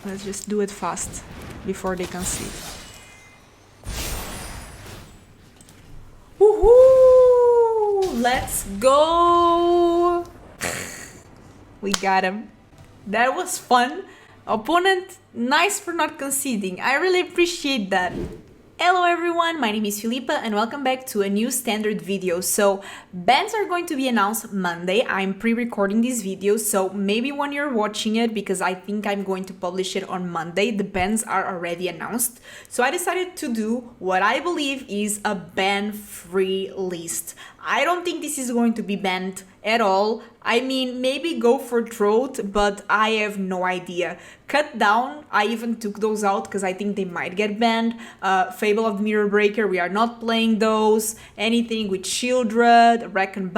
Let's just do it fast before they concede. Woohoo! Let's go! We got him. That was fun. Opponent, nice for not conceding. I really appreciate that. Hello everyone, my name is Filipa and welcome back to a new standard video. So bans are going to be announced Monday. I'm pre-recording this video, so maybe when you're watching it, because I think I'm going to publish it on Monday, the bans are already announced. So I decided to do what I believe is a ban-free list. I don't think this is going to be banned at all. I mean, maybe go for throat, but I have no idea. Cut down, I even took those out because I think they might get banned. Fable of the Mirror Breaker, we are not playing those. Anything with Shieldred, Wreck and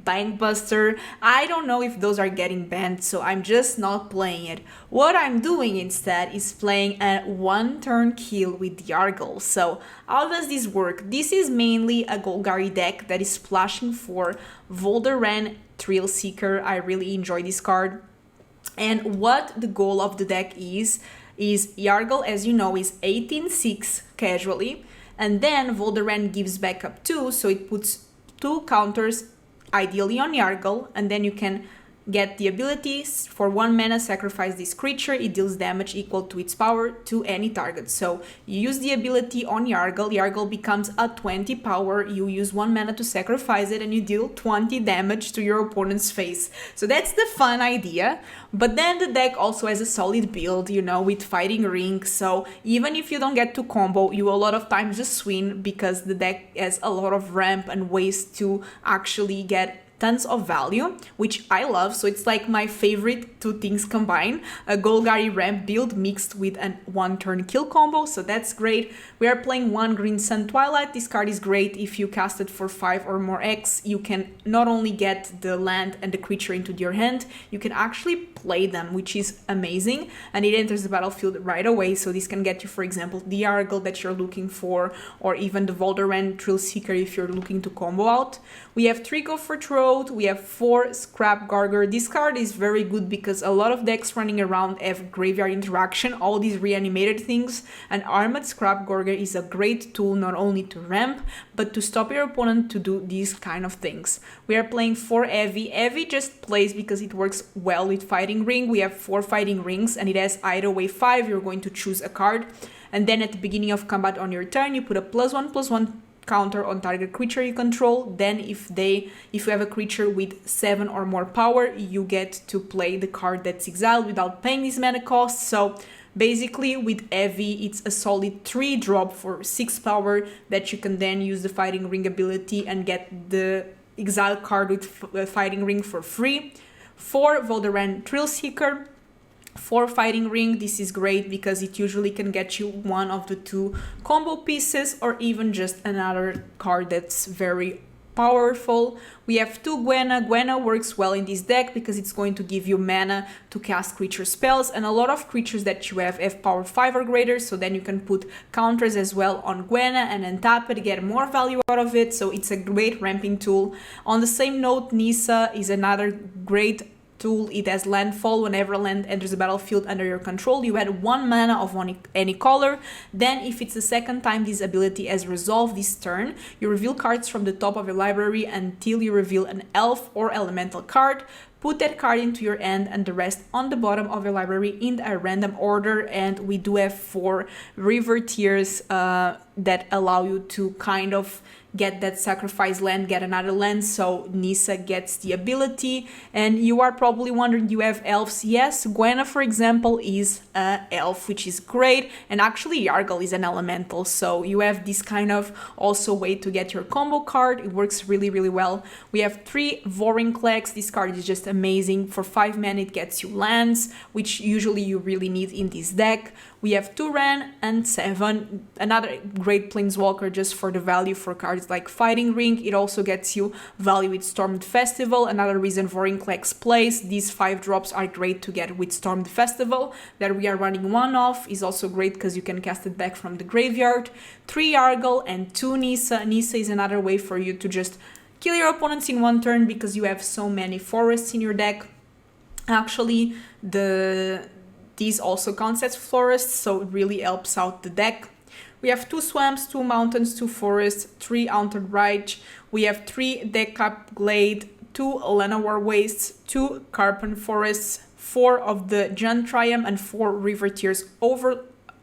Bankbuster, I don't know if those are getting banned, so I'm just not playing it. What I'm doing instead is playing a one-turn kill with Yargle. So how does this work? This is mainly a Golgari deck that is splashing for Voldaren Thrillseeker. I really enjoy this card. And what the goal of the deck is Yargle, as you know, is 18-6 casually, and then Voldaren gives back up 2, so it puts 2 counters ideally on Yargle, and then you can get the abilities for 1 mana, sacrifice this creature, it deals damage equal to its power to any target. So you use the ability on Yargle, Yargle becomes a 20 power, you use 1 mana to sacrifice it and you deal 20 damage to your opponent's face. So that's the fun idea, but then the deck also has a solid build, you know, with Fighting Ring, so even if you don't get to combo, you a lot of times just win because the deck has a lot of ramp and ways to actually get tons of value, which I love. So it's like my favorite 2 things combined, a Golgari ramp build mixed with an 1-turn kill combo, so that's great. We are playing 1 Green Sun Twilight. This card is great if you cast it for 5 or more X. You can not only get the land and the creature into your hand, you can actually play them, which is amazing, and it enters the battlefield right away. So this can get you, for example, the Yargle that you're looking for, or even the Voldaren Thrillseeker if you're looking to combo out. We have 3 Go for Throw. We have 4 Scrapgorger. This card is very good because a lot of decks running around have graveyard interaction, all these reanimated things, and Armored Scrapgorger is a great tool not only to ramp, but to stop your opponent to do these kind of things. We are playing 4 Heavy. Heavy just plays because it works well with Fighting Ring. We have 4 Fighting Rings and it has either way 5, you're going to choose a card, and then at the beginning of combat on your turn, you put a +1/+1 counter on target creature you control. Then if you have a creature with 7 or more power, you get to play the card that's exiled without paying this mana cost. So basically with Heavy, it's a solid 3 drop for 6 power that you can then use the Fighting Ring ability and get the exile card with Fighting Ring for free. 4 Voldaren Thrillseeker, 4 Fighting Ring. This is great because it usually can get you one of the 2 combo pieces or even just another card that's very powerful. We have 2 Gwenna. Gwenna works well in this deck because it's going to give you mana to cast creature spells, and a lot of creatures that you have power 5 or greater, so then you can put counters as well on Gwenna and untap it, get more value out of it, so it's a great ramping tool. On the same note, Nissa is another great tool. It has landfall. Whenever land enters the battlefield under your control, you add 1 mana of any color. Then if it's the second time this ability has resolved this turn, you reveal cards from the top of your library until you reveal an elf or elemental card. Put that card into your hand and the rest on the bottom of your library in a random order. And we do have 4 Riveteers that allow you to kind of get that sacrifice land, get another land, so Nissa gets the ability. And you are probably wondering, you have elves? Yes, Gwenna, for example, is an elf, which is great, and actually Yargle is an elemental, so you have this kind of also way to get your combo card. It works really, really well. We have 3 Vorinclex. This card is just amazing. For 5 mana, it gets you lands, which usually you really need in this deck. We have 2 Wrenn and Seven, another great planeswalker just for the value for cards like Fighting Ring. It also gets you value with Stormed Festival, another reason Vorinclex plays. These 5 drops are great to get with Stormed Festival that we are running 1 of, is also great because you can cast it back from the graveyard. 3 Yargle and 2 Nissa. Nissa is another way for you to just kill your opponents in 1 turn because you have so many forests in your deck. Actually, the These also counts as forests, so it really helps out the deck. We have 2 swamps, 2 mountains, 2 forests, 3 Haunted Reich. We have 3 Deathcap Glade, 2 Llanowar Wastes, 2 Karplusan Forests, 4 of the Giant Triumph, and 4 Riveteers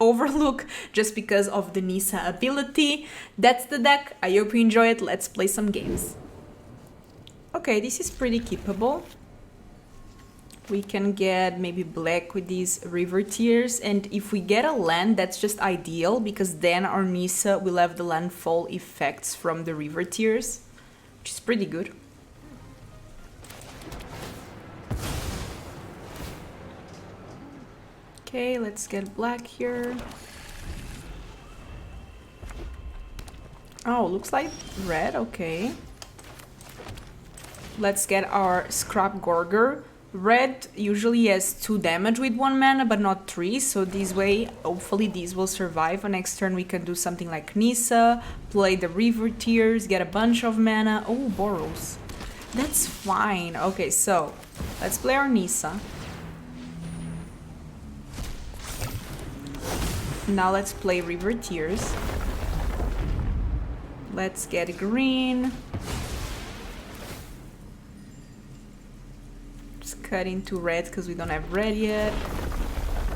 Overlook, just because of the Nissa ability. That's the deck. I hope you enjoy it. Let's play some games. Okay, this is pretty keepable. We can get maybe black with these Riveteers, and if we get a land, that's just ideal, because then our Nissa will have the landfall effects from the Riveteers, which is pretty good. Okay, let's get black here. Oh, looks like red, okay. Let's get our Scrapgorger. Red usually has 2 damage with 1 mana, but not 3, so this way, hopefully these will survive. On next turn we can do something like Nissa, play the Riveteers, get a bunch of mana. Oh, Boros. That's fine. Okay, so let's play our Nissa. Now let's play Riveteers. Let's get green. Just cut into red because we don't have red yet.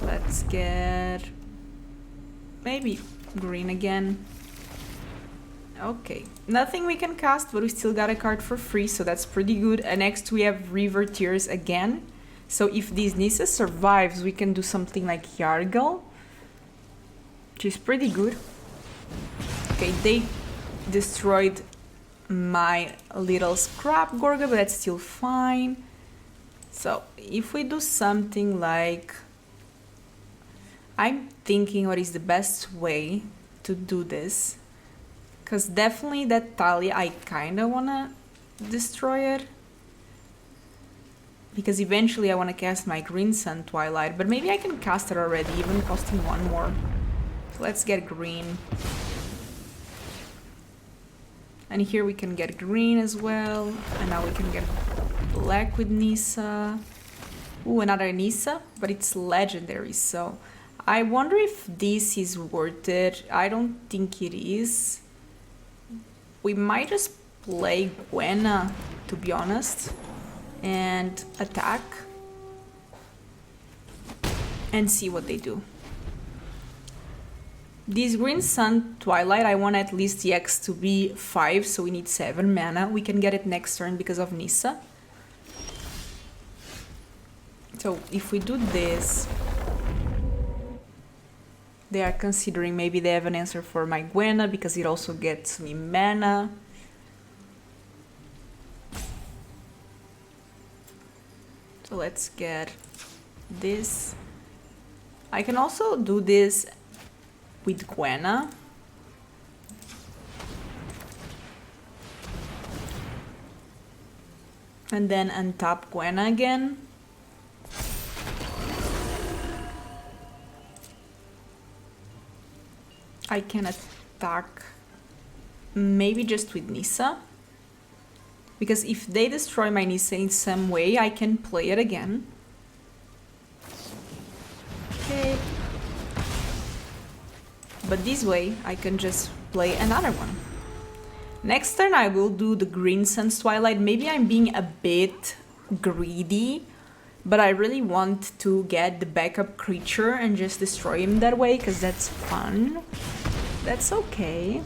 Let's get maybe green again. Okay, nothing we can cast, but we still got a card for free, so that's pretty good. And next we have Riveteers again. So if this Nissa survives, we can do something like Yargle, which is pretty good. Okay, they destroyed my little Scrapgorger, but that's still fine. So if we do something like... I'm thinking what is the best way to do this. Because definitely that Talia, I kind of want to destroy it. Because eventually I want to cast my Green Sun Twilight, but maybe I can cast it already, even costing 1 more. So let's get green. And here we can get green as well. And now we can get black with Nissa. Ooh, another Nissa, but it's legendary, so I wonder if this is worth it. I don't think it is. We might just play Gwenna, to be honest, and attack and see what they do. This Green Sun Twilight, I want at least the X to be 5, so we need 7 mana. We can get it next turn because of Nissa. So if we do this, they are considering maybe they have an answer for my Gwenna because it also gets me mana. So let's get this. I can also do this with Gwenna. And then untap Gwenna again. I can attack maybe just with Nissa. Because if they destroy my Nissa in some way, I can play it again. Okay. But this way, I can just play another one. Next turn, I will do the Green Sun Twilight. Maybe I'm being a bit greedy, but I really want to get the backup creature and just destroy him that way, because that's fun. That's okay.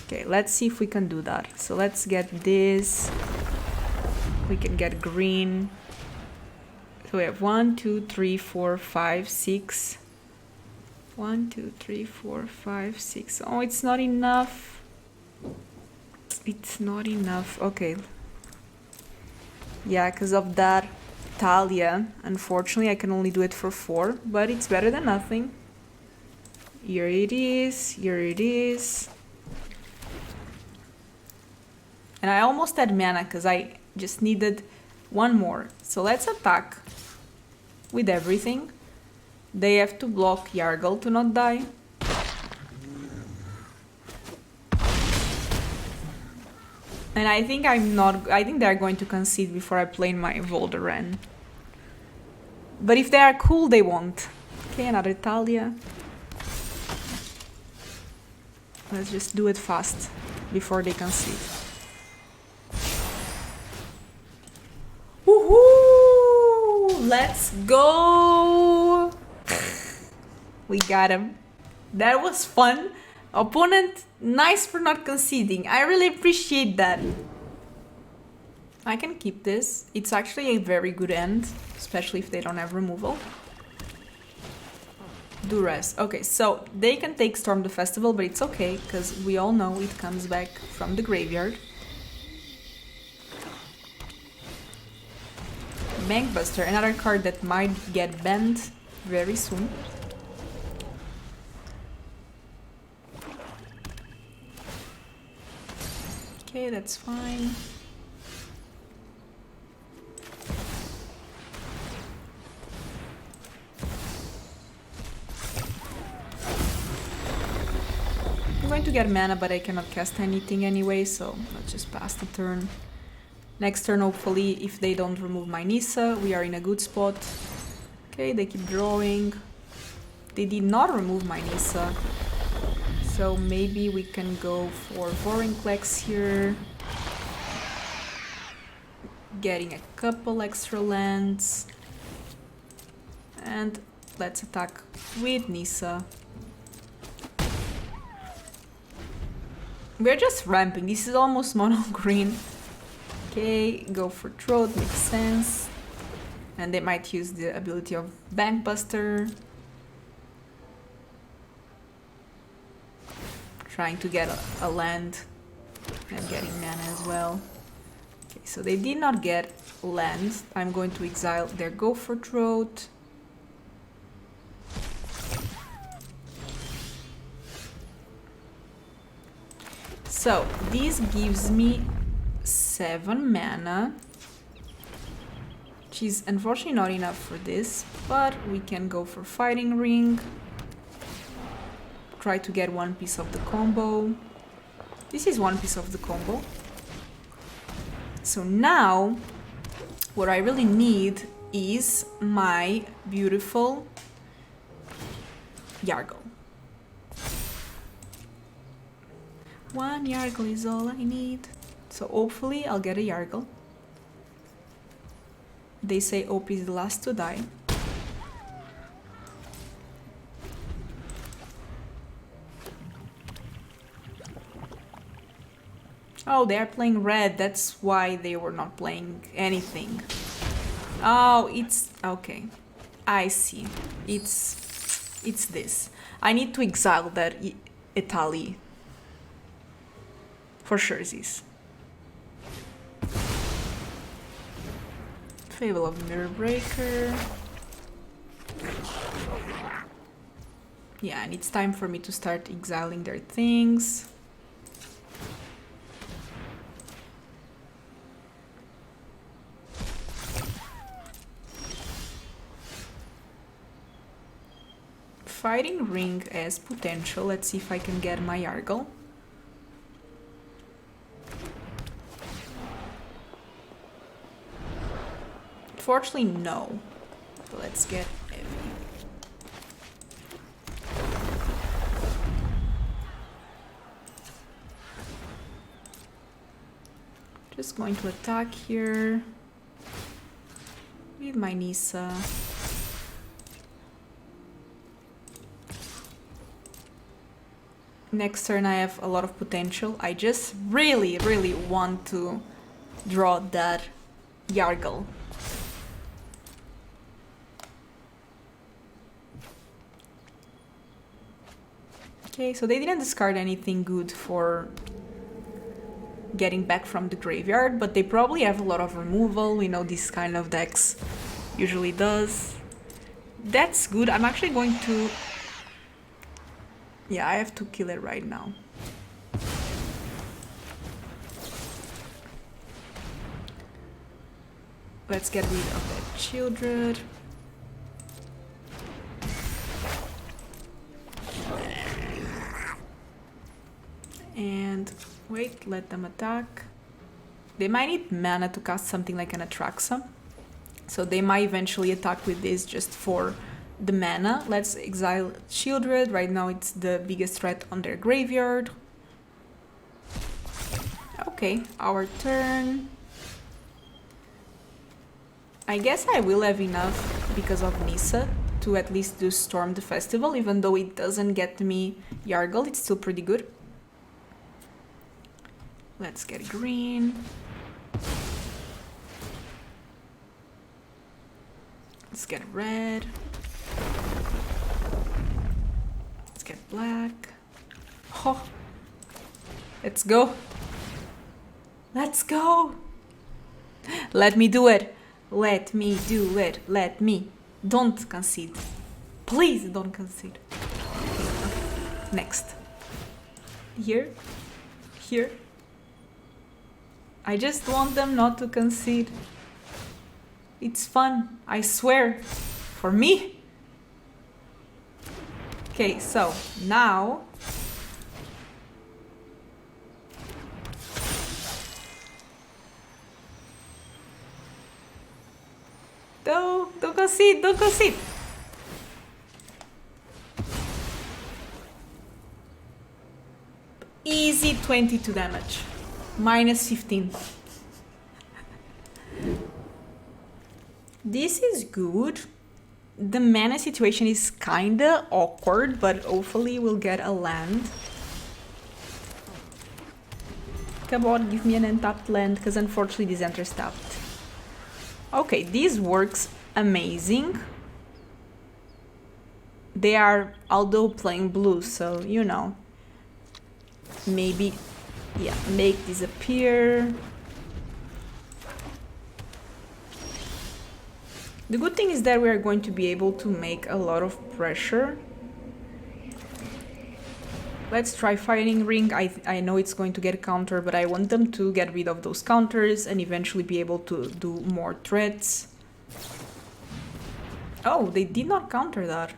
Okay, let's see if we can do that. So let's get this. We can get green. So we have 1, 2, 3, 4, 5, 6. 1, 2, 3, 4, 5, 6. Oh, it's not enough. It's not enough. Okay. Yeah, because of that Talia, unfortunately, I can only do it for 4, but it's better than nothing. Here it is. Here it is. And I almost had mana because I just needed 1 more. So let's attack with everything. They have to block Yargle to not die. And I think I think they're going to concede before I play my Voldaren. But if they are cool, they won't. Okay, another Talia. Let's just do it fast before they concede. Woohoo! Let's go! We got him. That was fun. Opponent, nice for not conceding. I really appreciate that. I can keep this. It's actually a very good end, especially if they don't have removal. Duress. Okay, so they can take Storm the Festival, but it's okay, because we all know it comes back from the graveyard. Bankbuster, another card that might get banned very soon. Okay, that's fine. I'm going to get mana, but I cannot cast anything anyway, so let's just pass the turn. Next turn, hopefully, if they don't remove my Nissa, we are in a good spot. Okay, they keep drawing. They did not remove my Nissa, so maybe we can go for Vorinclex here. Getting a couple extra lands. And let's attack with Nissa. We're just ramping. This is almost mono green. Okay, go for Throat, makes sense. And they might use the ability of Bankbuster. Trying to get a land and getting mana as well. Okay, so they did not get land. I'm going to exile their Go for Throat. So this gives me 7 mana, which is unfortunately not enough for this, but we can go for Fighting Ring. Try to get one piece of the combo. This is one piece of the combo. So now what I really need is my beautiful Yargle. One Yargle is all I need. So hopefully I'll get a Yargle. They say OP is the last to die. Oh, they are playing red. That's why they were not playing anything. Oh, it's... okay. I see. It's this. I need to exile that Italy. For sure this. Fable of the Mirror Breaker. Yeah, and it's time for me to start exiling their things. Fighting Ring has potential. Let's see if I can get my Yargle. Unfortunately, no. But let's get Heavy. Just going to attack here with my Nissa. Next turn I have a lot of potential. I just really want to draw that Yargle. Okay, so they didn't discard anything good for getting back from the graveyard, but they probably have a lot of removal. We know this kind of decks usually does. That's good. I'm actually going to... yeah, I have to kill it right now. Let's get rid of that Childred. And wait, let them attack. They might need mana to cast something like an Atraxa. So they might eventually attack with this just for the mana. Let's exile Shieldred. Right now it's the biggest threat on their graveyard. Okay, our turn. I guess I will have enough because of Nissa to at least do Storm the Festival, even though it doesn't get me Yargle, it's still pretty good. Let's get green. Let's get red. Let's get black. Oh, let's go. Let's go. Let me do it. Let me do it. Let me. Don't concede. Please don't concede. Okay. Next. Here. Here. I just want them not to concede. It's fun, I swear. For me. Okay, so now don't concede, don't concede. Easy 22 damage. Minus 15. This is good. The mana situation is kinda awkward, but hopefully we'll get a land. Come on, give me an untapped land, because unfortunately this enters tapped. Okay, this works amazing. They are, although playing blue, so you know. Maybe, yeah, make this appear. The good thing is that we are going to be able to make a lot of pressure. Let's try Fighting Ring. I know it's going to get a counter, but I want them to get rid of those counters and eventually be able to do more threats. Oh, they did not counter that.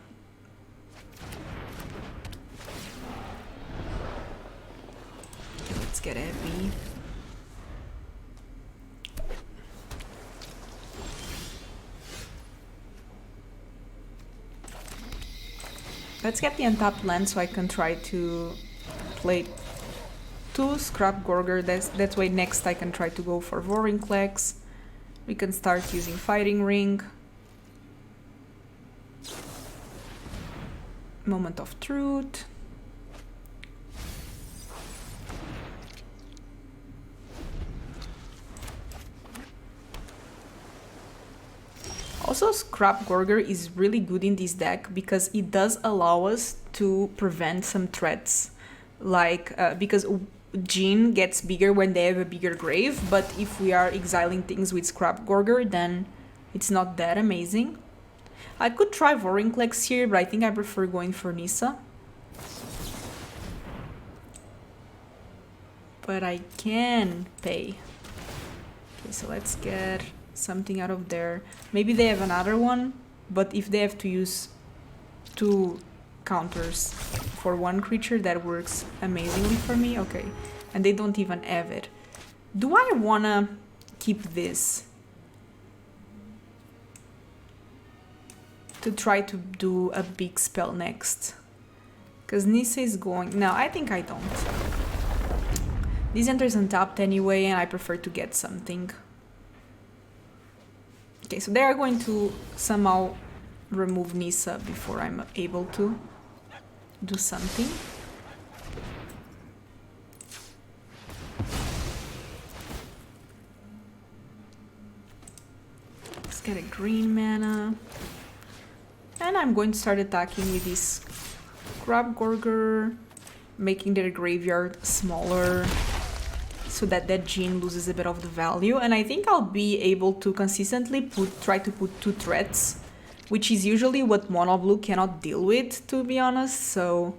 Let's get heavy. Let's get the untapped land so I can try to play 2 Scrapgorger. That's why next I can try to go for Vorinclex. We can start using Fighting Ring. Moment of Truth. Also, Scrapgorger is really good in this deck because it does allow us to prevent some threats. Like, because Djinn gets bigger when they have a bigger grave, but if we are exiling things with Scrapgorger, then it's not that amazing. I could try Vorinclex here, but I think I prefer going for Nissa. But I can pay. Okay, so let's get something out of there. Maybe they have another one, but if they have to use 2 counters for 1 creature, that works amazingly for me. Okay, and they don't even have it. Do I wanna keep this to try to do a big spell next? Because Nissa is going... No, I think I don't. This enters untapped anyway, and I prefer to get something. Okay, so they are going to somehow remove Nissa before I'm able to do something. Let's get a green mana. And I'm going to start attacking with this Scrapgorger, making their graveyard smaller, so that Djinn loses a bit of the value. And I think I'll be able to consistently try to put 2 threats, which is usually what mono blue cannot deal with, to be honest. So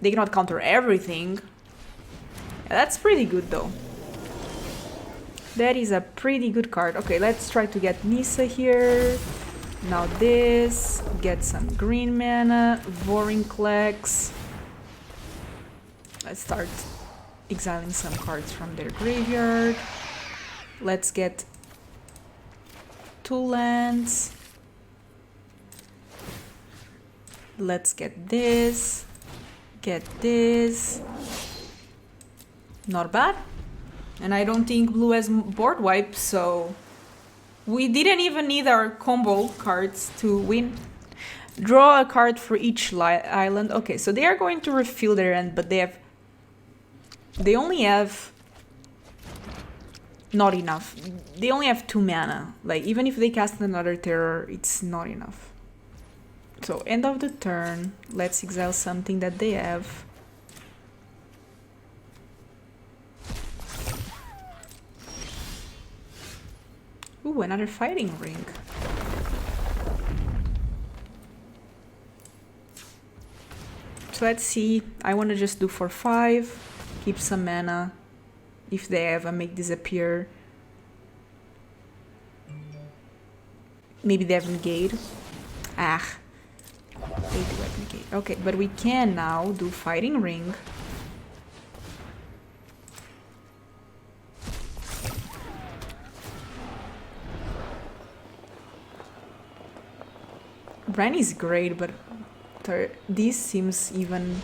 they cannot counter everything. Yeah, that's pretty good though. That is a pretty good card. Okay, let's try to get Nissa here. Now this, get some green mana, Vorinclex. Let's start exiling some cards from their graveyard. Let's get 2 lands. Let's get this. Get this. Not bad. And I don't think blue has board wipe, so we didn't even need our combo cards to win. Draw a card for each island. Okay, so they are going to refill their end, but they only have not enough. They only have 2 mana. Like, even if they cast another terror, it's not enough. So, end of the turn. Let's exile something that they have. Ooh, another fighting ring. So let's see. I want to just do for 5. Keep some mana. If they ever make disappear. Maybe they have negate. Ah. They do have negate. Okay, but we can now do fighting ring. Wrenn is great, but this seems even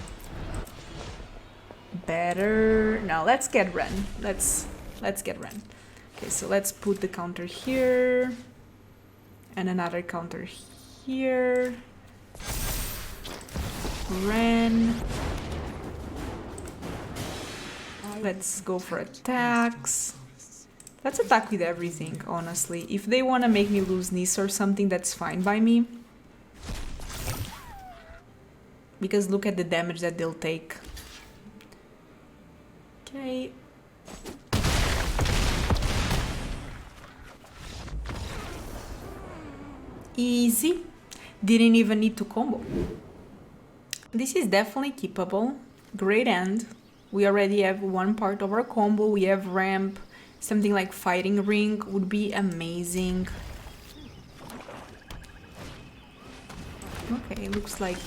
better. No, let's get Wrenn. Let's get Wrenn. Okay, so let's put the counter here and another counter here. Wrenn. Let's go for attacks. Let's attack with everything, honestly. If they want to make me lose Nissa or something, that's fine by me. Because look at the damage that they'll take. Okay. Easy. Didn't even need to combo. This is definitely keepable. Great end. We already have one part of our combo. We have ramp. Something like fighting ring would be amazing. Okay, looks like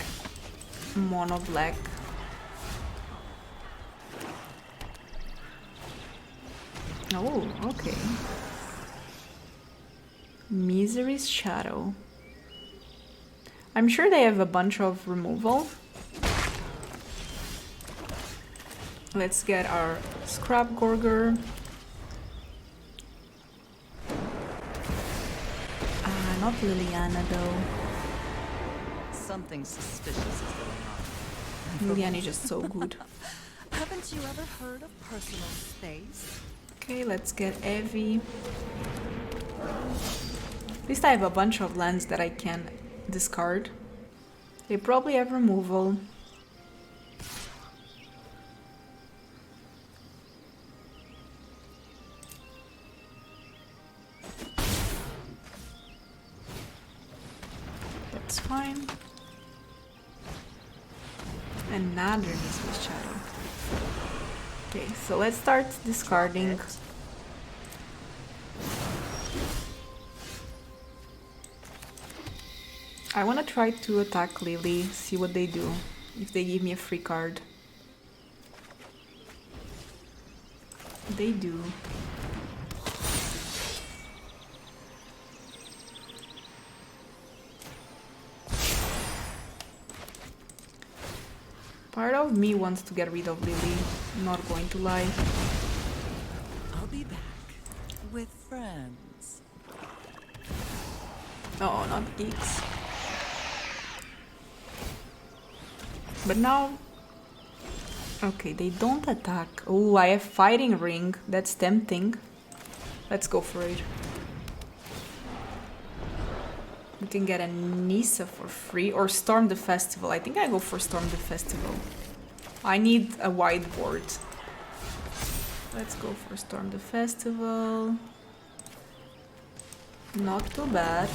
mono black. Oh, okay. Misery's Shadow. I'm sure they have a bunch of removal. Let's get our Scrapgorger. Not Liliana though. Something suspicious is going on. Liliana is just so good. Haven't you ever heard of personal space? Okay, let's get Evie. At least I have a bunch of lands that I can discard. They probably have removal. That's fine. Another Misery's Shadow. Okay, so let's start discarding. I want to try to attack Lily, see what they do, if they give me a free card. They do. Part of me wants to get rid of Lily, not going to lie. I'll be back with friends. Oh, not geeks. But now... Okay, they don't attack. Oh, I have fighting ring. That's tempting. Let's go for it. We can get a Nissa for free or Storm the Festival. I think I go for Storm the Festival. I need a whiteboard. Let's go for Storm the Festival. Not too bad.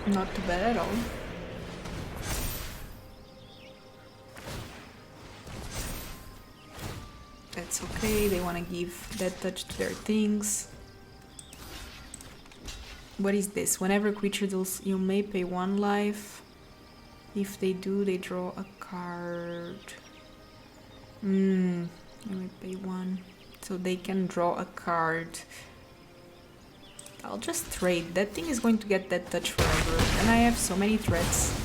Not too bad at all. That's okay, they want to give that touch to their things. What is this? Whenever creature deals, you may pay 1 life. If they do, they draw a card. You may pay 1. so they can draw a card. I'll just trade. That thing is going to get that touch forever, and I have so many threats,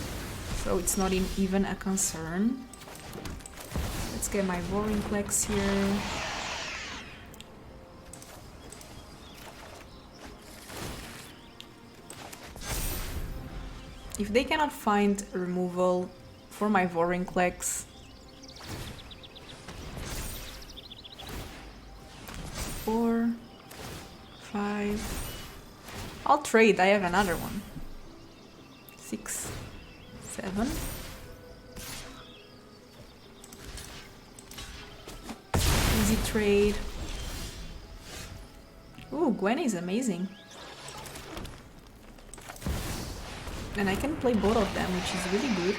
so it's not even a concern. Let's get my Vorinclex here. If they cannot find removal for my Vorinclex, 4, 5. I'll trade. I have another one. 6, 7. Easy trade. Ooh, Gwenna is amazing. And I can play both of them, which is really good.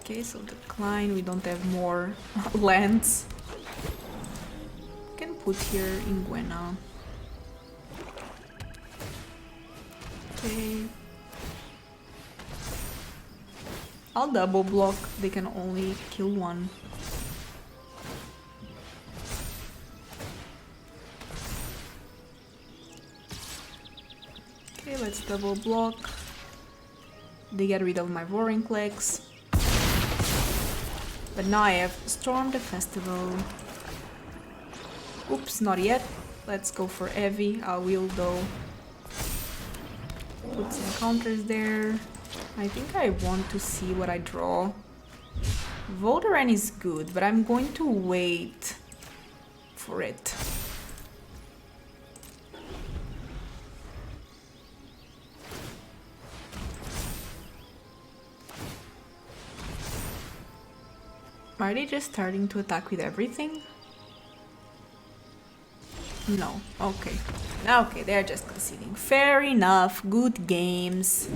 Okay, so decline. We don't have more lands. Can put here in Gwenna. Okay. I'll double block. They can only kill one. Okay, let's double block. They get rid of my Vorinclex. But now I have Storm the Festival. Oops, not yet. Let's go for heavy. I will though. Put some counters there. I think I want to see what I draw. Voldaren is good, but I'm going to wait for it. Are they just starting to attack with everything? No. Okay. Okay, they're just conceding. Fair enough. Good games.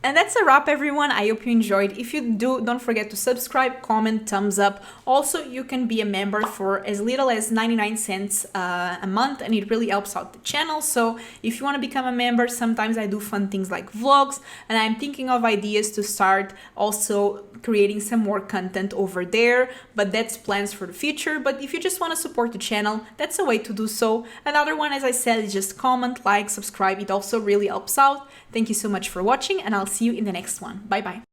And that's a wrap, everyone. I hope you enjoyed. If you do, don't forget to subscribe, comment, thumbs up. Also, you can be a member for as little as 99 cents a month, and it really helps out the channel. So if you want to become a member, sometimes I do fun things like vlogs, and I'm thinking of ideas to start also creating some more content over there, but that's plans for the future. But if you just want to support the channel, that's a way to do so. Another one, as I said, is just comment, like, subscribe. It also really helps out. Thank you so much for watching, and I'll see you in the next one. Bye bye.